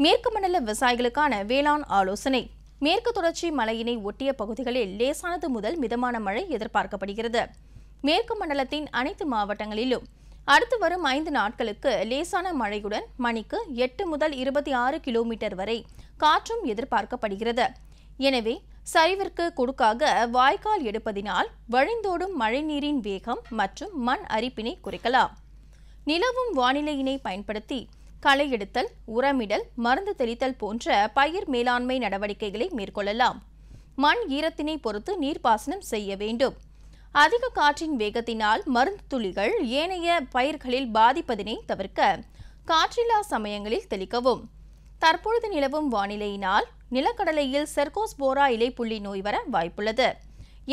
மேற்கு மண்டல விவசாயிகளுக்கான வேளாண் ஆலோசனை. மேற்கு தொடர்ச்சி மலையினை ஒட்டிய பகுதிகளில் லேசானது முதல் மிதமான மழை எதிர்பார்க்கப்படுகிறது. மேற்கு மண்டலத்தின் அனைத்து மாவட்டங்களிலும் அடுத்து வரும் 5 நாட்களுக்கு லேசான மழையுடன் மணிக்கு 8 முதல் 26 கிலோமீட்டர் வரை காற்றும் எதிர்பார்க்கப்படுகிறது. எனவே சரிவிற்கு கொடுக்காக வாய்க்கால் எடுப்பதினால் வழிந்தோடும் மழைநீரின் வேகம் மற்றும் மண் அரிப்பினை குறைக்கலாம். நிலவும் வானிலையினை பயன்படுத்தி களை எடுத்தல், உரமிடல், மருந்து தெளித்தல் போன்ற பயிர் மேலாண்மை நடவடிக்கைகளை மேற்கொள்ளலாம். மண் ஈரத்தினை பொறுத்து நீர்ப்பாசனம் செய்ய வேண்டும். அதிக காற்றின் வேகத்தினால் மருந்து துளிகள் ஏனைய பயிர்களில் பாதிப்பதினை தவிர்க்க காற்றில்லா சமயங்களில் தெளிக்கவும். தற்பொழுது நிலவும் வானிலையினால் நிலக்கடலையில் செர்கோஸ்போரா இலைப்புள்ளி நோய் வர வாய்ப்புள்ளது.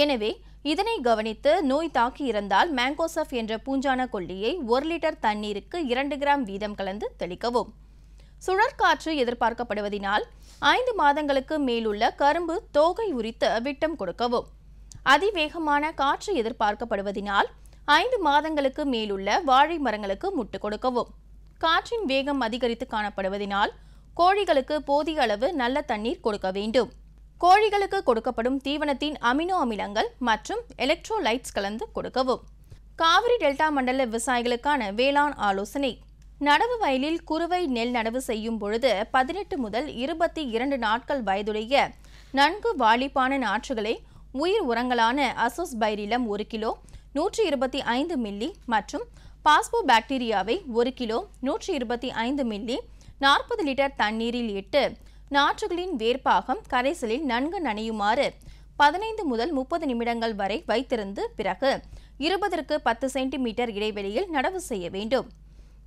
எனவே இதனை கவனித்து நோய் தாக்கி இருந்தால் மேங்கோசப் என்ற பூஞ்சான கொல்லியை 1 லிட்டர் தண்ணீருக்கு 2 கிராம் வீதம் கலந்து தெளிக்கவும். சுழற்காற்று எதிர்பார்க்கப்படுவதினால் 5 மாதங்களுக்கு மேலுள்ள கரும்பு தோகை உரித்து விட்டம் கொடுக்கவும். அதிவேகமான காற்று எதிர்பார்க்கப்படுவதினால் 5 மாதங்களுக்கு மேலுள்ள வாழை மரங்களுக்கு முட்டு கொடுக்கவும். காற்றின் வேகம் அதிகரித்து காணப்படுவதினால் கோழிகளுக்கு போதிய அளவு நல்ல தண்ணீர் கொடுக்க வேண்டும். கோழிகளுக்கு கொடுக்கப்படும் தீவனத்தின் அமினோ அமிலங்கள் மற்றும் எலக்ட்ரோலைட்ஸ் கலந்து கொடுக்கவும். காவிரி டெல்டா மண்டல விவசாயிகளுக்கான வேளாண் ஆலோசனை. நடவு வயலில் குறுவை நெல் நடவு செய்யும் பொழுது 18 முதல் 22 நாட்கள் வயதுடைய நன்கு வாளிப்பான நாற்றுகளை உயிர் உரங்களான அசோஸ்பைரிலம் 1 கிலோ 125 மில்லி மற்றும் பாஸ்போபாக்டீரியாவை 1 கிலோ 125 மில்லி 40 லிட்டர் தண்ணீரில் இட்டு நாற்றுகளின் வேர்ப்பாகம் கரைசலில் நன்கு நனையுமாறு 15 முதல் 30 நிமிடங்கள் வரை வைத்திருந்து பிறகு 20க்கு 10 சென்டிமீட்டர் இடைவெளியில் நடவு செய்ய வேண்டும்.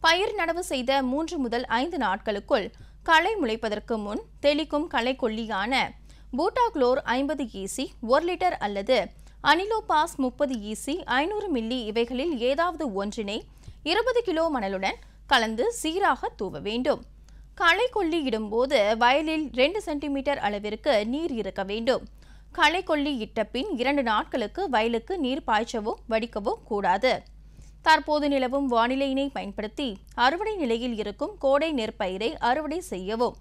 பயிர் நடவு செய்த 3 முதல் 5 நாட்களுக்குள் களை முளைப்பதற்கு முன் தெளிக்கும் களைக்கொல்லியான பூட்டாக்ளோர் 50 EC 1 லிட்டர் அல்லது அனிலோபாஸ் 30 EC 500 மில்லி இவைகளில் ஏதாவது ஒன்றினை 20 கிலோ மணலுடன் கலந்து சீராக தூவ வேண்டும். களைக்கொல்லி இடும்போது வயலில் 2 சென்டிமீட்டர் அளவிற்கு நீர் இருக்க வேண்டும். களைக்கொல்லி இட்ட பின் 2 நாட்களுக்கு வயலுக்கு நீர் பாய்ச்சவோ வடிக்கவோ கூடாது. தற்போது நிலவும் வானிலையினை பயன்படுத்தி அறுவடை நிலையில் இருக்கும் கோடை நெற்பயிரை அறுவடை செய்யவும்.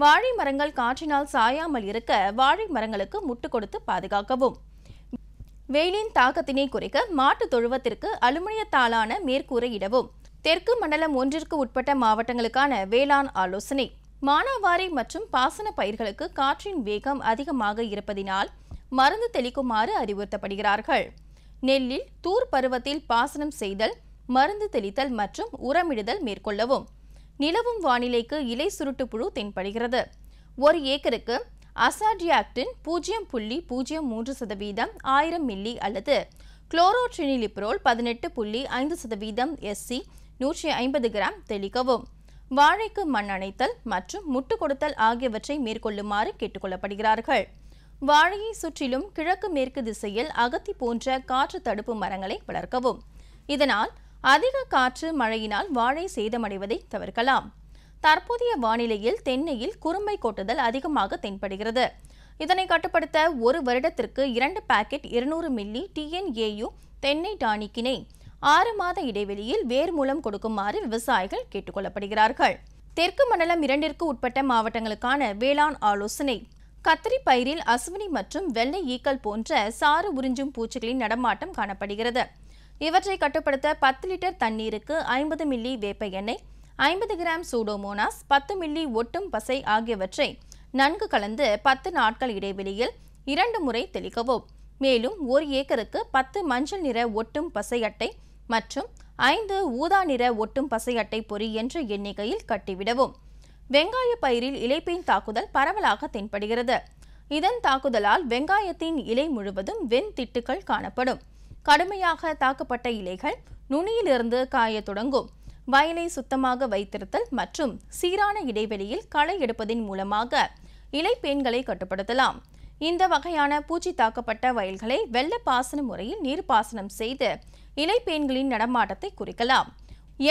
வாழை மரங்கள் காற்றினால் சாயாமல் இருக்க வாழை மரங்களுக்கு முட்டு கொடுத்து பாதுகாக்கவும். வெயிலின் தாக்கத்தினை குறைக்க மாட்டு தொழுவத்திற்கு அலுமினியத்தாலான மேற்கூரை இடவும். தெற்கு மண்டலம் 1ற்கு உட்பட்ட மாவட்டங்களுக்கான வேளாண் ஆலோசனை. மானாவாரி மற்றும் பாசன பயிர்களுக்கு காற்றின் வேகம் அதிகமாக இருப்பதினால் மருந்து தெளிக்குமாறு அறிவுறுத்தப்படுகிறார்கள். நெல்லில் தூர் பருவத்தில் பாசனம் செய்தல், மருந்து தெளித்தல் மற்றும் உரமிடுதல் மேற்கொள்ளவும். நிலவும் வானிலைக்கு இலை சுருட்டு புழு தென்படுகிறது. 1 ஏக்கருக்கு அசாடியாக்டின் 0.03% 1000 மில்லி அல்லது குளோரோட்ரினிலிப்ரோல் 18.5% SC 150 கிராம் தெளிக்கவும். வாழைக்கு மண் அணைத்தல் மற்றும் முட்டு கொடுத்தல் ஆகியவற்றை மேற்கொள்ளுமாறு கேட்டுக்கொள்ளப்படுகிறார்கள். வாழையை சுற்றிலும் கிழக்கு மேற்கு திசையில் அகத்தி போன்ற காற்று தடுப்பு மரங்களை வளர்க்கவும். இதனால் அதிக காற்று மழையினால் வாழை சேதமடைவதை தவிர்க்கலாம். தற்போதைய வானிலையில் தென்னையில் குறும்பை கொட்டுதல் அதிகமாக தென்படுகிறது. இதனை கட்டுப்படுத்த 1 வருடத்திற்கு 2 பாக்கெட் 200 மில்லி TNAU தென்னை டானிக்கினை 6 மாத இடைவெளியில் வேர் மூலம் கொடுக்குமாறு விவசாயிகள் கேட்டுக்கொள்ளப்படுகிறார்கள். தெற்கு மண்டலம் 2ற்கு உட்பட்ட மாவட்டங்களுக்கான வேளாண் ஆலோசனை. கத்திரி பயிரில் அசுவினி மற்றும் வெள்ளை ஈக்கள் போன்ற சாறு உறிஞ்சும் பூச்சிகளின் நடமாட்டம் காணப்படுகிறது. இவற்றை கட்டுப்படுத்த 10 லிட்டர் தண்ணீருக்கு 50 மில்லி வேப்ப எண்ணெய், 50 கிராம் சூடோமோனாஸ், 10 மில்லி ஒட்டும் பசை ஆகியவற்றை நன்கு கலந்து 10 நாட்கள் இடைவெளியில் 2 முறை தெளிக்கவும். மேலும் 1 ஏக்கருக்கு 10 மஞ்சள் நிற ஒட்டும் பசை அட்டை மற்றும் 5 ஊதா நிற ஒட்டும் பசை அட்டை பொறி என்ற எண்ணிக்கையில் கட்டிவிடவும். வெங்காய பயிரில் இலைப்பேன் தாக்குதல் பரவலாக தென்படுகிறது. இதன் தாக்குதலால் வெங்காயத்தின் இலை முழுவதும் வெண்திட்டுகள் காணப்படும். கடுமையாக தாக்கப்பட்ட இலைகள் நுனியிலிருந்து காய தொடங்கும். வயலை சுத்தமாக வைத்திருத்தல் மற்றும் சீரான இடைவெளியில் களை எடுப்பதன் மூலமாக இலைப்பேன்களை கட்டுப்படுத்தலாம். இந்த வகையான பூச்சி தாக்கப்பட்ட வயல்களை வெள்ள பாசன முறையில் நீர்ப்பாசனம் செய்து இலைப்பேன்களின் நடமாட்டத்தை குறைக்கலாம்.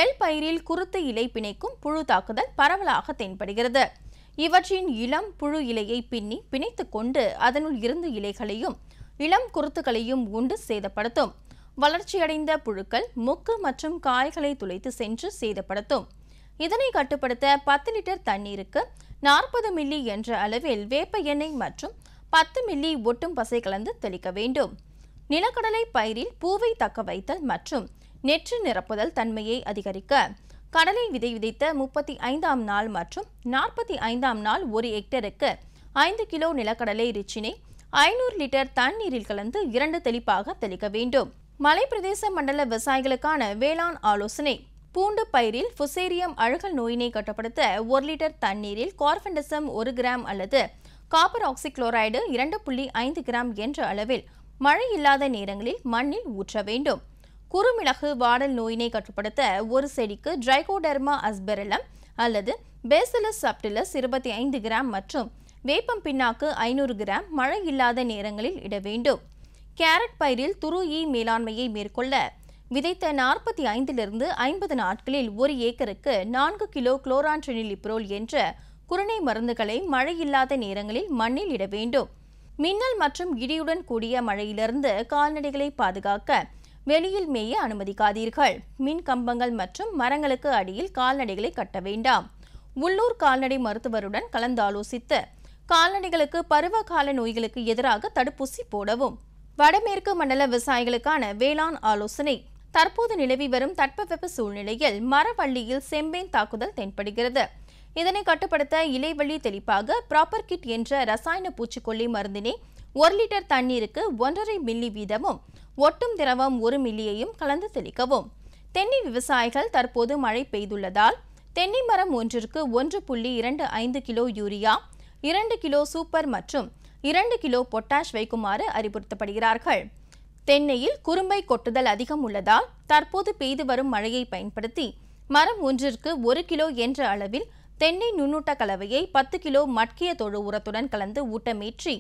எள் பயிரில் குருத்து இலை பிணைக்கும் புழு தாக்குதல் பரவலாக தென்படுகிறது. இவற்றின் இளம் புழு இலையை பின்னி பிணைத்துக் கொண்டு அதனுள் இருந்து இலைகளையும் இளம் குருத்துகளையும் உண்டு சேதப்படுத்தும். வளர்ச்சியடைந்த புழுக்கள் மொக்கு மற்றும் காய்களை துளைத்து சென்று சேதப்படுத்தும். இதனை கட்டுப்படுத்த 10 லிட்டர் தண்ணீருக்கு 40 மில்லி என்ற அளவில் வேப்ப எண்ணெய் மற்றும் 10 மில்லி ஒட்டும் பசை கலந்து தெளிக்க வேண்டும். நிலக்கடலை பயிரில் பூவை தக்க வைத்தல் மற்றும் நெற்று நிரப்புதல் தன்மையை அதிகரிக்க கடலை விதை விதைத்த 35ஆம் நாள் மற்றும் 45ஆம் நாள் 1 ஹெக்டருக்கு 5 கிலோ நிலக்கடலை ரிச்சினை 500 லிட்டர் தண்ணீரில் கலந்து 2 தெளிப்பாக தெளிக்க வேண்டும். மலை பிரதேச மண்டல விவசாயிகளுக்கான வேளாண் ஆலோசனை. பூண்டு பயிரில் ஃபுசேரியம் அழுகல் நோயினை கட்டுப்படுத்த 1 லிட்டர் தண்ணீரில் கார்பெண்டசம் 1 கிராம் அல்லது காப்பர் ஆக்சிக்ளோரைடு 2.5 கிராம் என்ற அளவில் மழை இல்லாத நேரங்களில் மண்ணில் ஊற்ற வேண்டும். குறுமிளகு வாடல் நோயினை கட்டுப்படுத்த ஒரு செடிக்கு ட்ரைகோடெர்மா அஸ்பெரலம் அல்லது பேசிலஸ் சப்டிலஸ் 25 கிராம் மற்றும் வேப்பம் பின்னாக்கு 500 கிராம் மழை இல்லாத நேரங்களில் இட வேண்டும். கேரட் பயிரில் துரு ஈ மேலாண்மையை மேற்கொள்ள விதைத்த 45 - 50 நாட்களில் 1 ஏக்கருக்கு 4 கிலோ குளோரான்ட்ரினிலிப்ரோல் என்ற குருணை மருந்துகளை மழை இல்லாத நேரங்களில் மண்ணில் இட வேண்டும். மின்னல் மற்றும் இடியுடன் கூடிய மழையிலிருந்து கால்நடைகளை பாதுகாக்க வெளியில் மேய அனுமதிக்காதீர்கள். மின் கம்பங்கள் மற்றும் மரங்களுக்கு அடியில் கால்நடைகளை கட்ட வேண்டாம். உள்ளூர் கால்நடை மருத்துவருடன் கலந்தாலோசித்து கால்நடைகளுக்கு பருவகால நோய்களுக்கு எதிராக தடுப்பூசி போடவும். வடமேற்கு மண்டல விவசாயிகளுக்கான வேளாண் ஆலோசனை. தற்போது நிலவி வரும் தட்பவெப்ப சூழ்நிலையில் மரவள்ளியில் செம்பேன் தாக்குதல் தென்படுகிறது. இதனை கட்டுப்படுத்த இலைவழி தெளிப்பாக ப்ராப்பர் கிட் என்ற ரசாயன பூச்சிக்கொல்லி மருந்தினை 1 லிட்டர் தண்ணீருக்கு 1.5 மில்லி வீதமும் ஒட்டும் திரவம் 1 மில்லியையும் கலந்து தெளிக்கவும். தென்னை விவசாயிகள் தற்போது மழை பெய்துள்ளதால் தென்னை மரம் ஒன்றிற்கு 1.25 கிலோ யூரியா, 2 கிலோ சூப்பர் மற்றும் 2 கிலோ பொட்டாஷ் வைக்குமாறு அறிவுறுத்தப்படுகிறார்கள். தென்னையில் குறும்பை கொட்டுதல் அதிகம் உள்ளதால் தற்போது பெய்து வரும் மழையை பயன்படுத்தி மரம் ஒன்றிற்கு 1 கிலோ என்ற அளவில் தென்னை நுண்ணூட்ட கலவையை 10 கிலோ மட்கிய தொழு உரத்துடன் கலந்து ஊட்டமேற்றி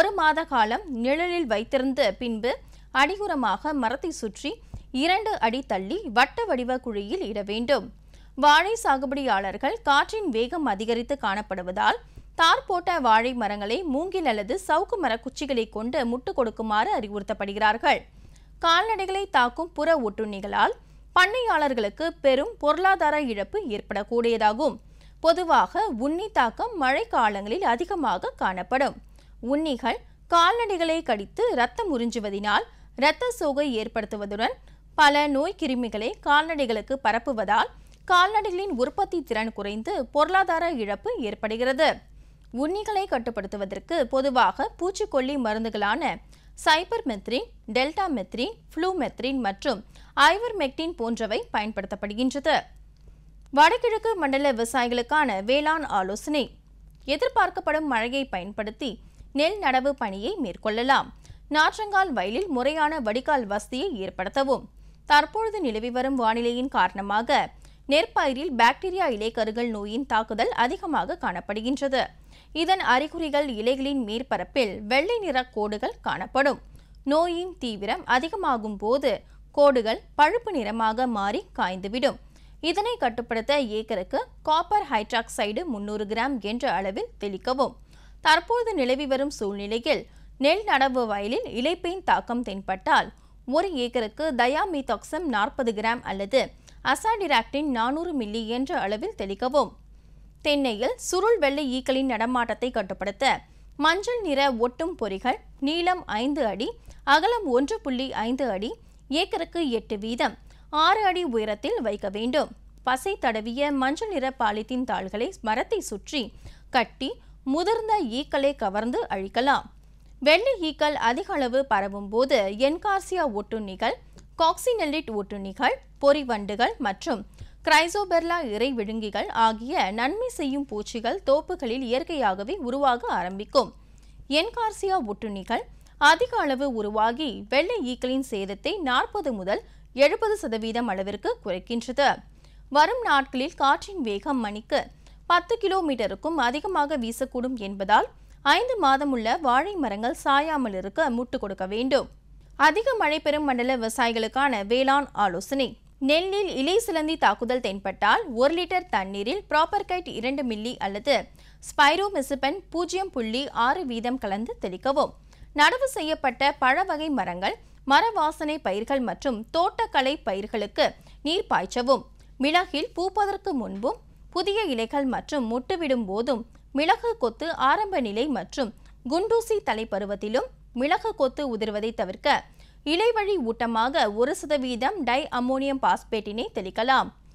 1 மாத காலம் நிழலில் வைத்திருந்து பின்பு அடியுரமாக மரத்தை சுற்றி 2 அடி தள்ளி வட்ட வடிவ குழியில் இட வேண்டும். வாழை சாகுபடியாளர்கள் காற்றின் வேகம் அதிகரித்து காணப்படுவதால் தார் போட்ட வாழை மரங்களை மூங்கில் அல்லது சவுக்கு மர குச்சிகளை கொண்டு முட்டு கொடுக்குமாறு அறிவுறுத்தப்படுகிறார்கள். கால்நடைகளை தாக்கும் புற ஒட்டுண்ணிகளால் பண்ணையாளர்களுக்கு பெரும் பொருளாதார இழப்பு ஏற்படக்கூடியதாகும். பொதுவாக உண்ணி தாக்கம் மழை காலங்களில் அதிகமாக காணப்படும். உண்ணிகள் கால்நடைகளை கடித்து இரத்தம் உறிஞ்சுவதினால் இரத்த சோகை ஏற்படுத்துவதுடன் பல நோய் கிருமிகளை கால்நடைகளுக்கு பரப்புவதால் கால்நடைகளின் உற்பத்தி திறன் குறைந்து பொருளாதார இழப்பு ஏற்படுகிறது. உண்ணிகளை கட்டுப்படுத்துவதற்கு பொதுவாக பூச்சிக்கொல்லி மருந்துகளான சைபர்மெத்ரின், டெல்டாமெத்ரின், ஃப்ளூமெத்ரின் மற்றும் ஐவர்மெக்டின் போன்றவை பயன்படுத்தப்படுகின்றது. வடகிழக்கு மண்டல விவசாயிகளுக்கான வேளாண் ஆலோசனை. எதிர்பார்க்கப்படும் மழையை பயன்படுத்தி நெல் நடவு பணியை மேற்கொள்ளலாம். நாற்றங்கால் வயலில் முறையான வடிகால் வசதியை ஏற்படுத்தவும். தற்பொழுது நிலவி வரும் வானிலையின் காரணமாக நெற்பயிரில் பாக்டீரியா இலைக்கருகள் நோயின் தாக்குதல் அதிகமாக காணப்படுகின்றது. இதன் அறிகுறிகள் இலைகளின் மேற்பரப்பில் வெள்ளை நிற கோடுகள் காணப்படும். நோயின் தீவிரம் அதிகமாகும் போது கோடுகள் பழுப்பு நிறமாக மாறி காய்ந்துவிடும். இதனை கட்டுப்படுத்த ஏக்கருக்கு காப்பர் ஹைட்ராக்சைடு 300 கிராம் என்ற அளவில் தெளிக்கவும். தற்போது நிலவி வரும் சூழ்நிலையில் நெல் நடவு வயலில் இலைப்பேன் தாக்கம் தென்பட்டால் 1 ஏக்கருக்கு தயாமீதாக்சம் 40 கிராம் அல்லது அசாடிராக்டின் 400 மில்லி என்ற அளவில் தெளிக்கவும். தென்னையில் சுருள் வெள்ளை ஈக்களின் நடமாட்டத்தை கட்டுப்படுத்த மஞ்சள் நிற ஒட்டும் பொறிகள் நீளம் 5 அடி, அகலம் 1.5 அடி, ஏக்கருக்கு 8 வீதம் 6 அடி உயரத்தில் வைக்க வேண்டும். பசை தடவிய மஞ்சள் நிற பாலித்தீன் தாள்களை மரத்தை சுற்றி கட்டி முதிர்ந்த ஈக்களை கவர்ந்து அழிக்கலாம். வெள்ளை ஈக்கள் அதிக அளவு பரவும் போது என்கார்சியா ஒட்டுண்ணிகள், காக்சினெல்லிட் ஒட்டுண்ணிகள், பொறிவண்டுகள் மற்றும் கிரைசோபெர்லா இறை விழுங்கிகள் ஆகிய நன்மை செய்யும் பூச்சிகள் தோப்புகளில் இயற்கையாகவே உருவாக ஆரம்பிக்கும். என்கார்சியா ஒட்டுண்ணிகள் அதிக அளவு உருவாகி வெள்ளை ஈக்களின் சேதத்தை 40 முதல் 70% அளவிற்கு குறைக்கின்றது. வரும் நாட்களில் காற்றின் வேகம் மணிக்கு 10 கிலோமீட்டருக்கும் அதிகமாக வீசக்கூடும் என்பதால் 5 மாதமுள்ள வாழை மரங்கள் சாயாமல் இருக்க முட்டு கொடுக்க வேண்டும். அதிக மழை பெறும் மண்டல விவசாயிகளுக்கான வேளாண் ஆலோசனை. நெல்லில் இலை சிலந்தி தாக்குதல் தென்பட்டால் 1 லிட்டர் தண்ணீரில் ப்ராப்பர்கைட் 2 மில்லி அல்லது ஸ்பைரோமெசிபன் 0.6 வீதம் கலந்து தெளிக்கவும். நடவு செய்யப்பட்ட பழ வகை மரங்கள், மர வாசனை பயிர்கள் மற்றும் தோட்டக்கலை பயிர்களுக்கு நீர் பாய்ச்சவும். மிளகில் பூப்பதற்கு முன்பும் புதிய இலைகள் மற்றும் முட்டுவிடும் போதும் மிளகு கொத்து ஆரம்ப நிலை மற்றும் குண்டூசி தலை பருவத்திலும் மிளகு கொத்து உதிர்வதை தவிர்க்க இலைவழி ஊட்டமாக 1% டை அம்மோனியம் பாஸ்பேட்டினை தெளிக்கலாம்.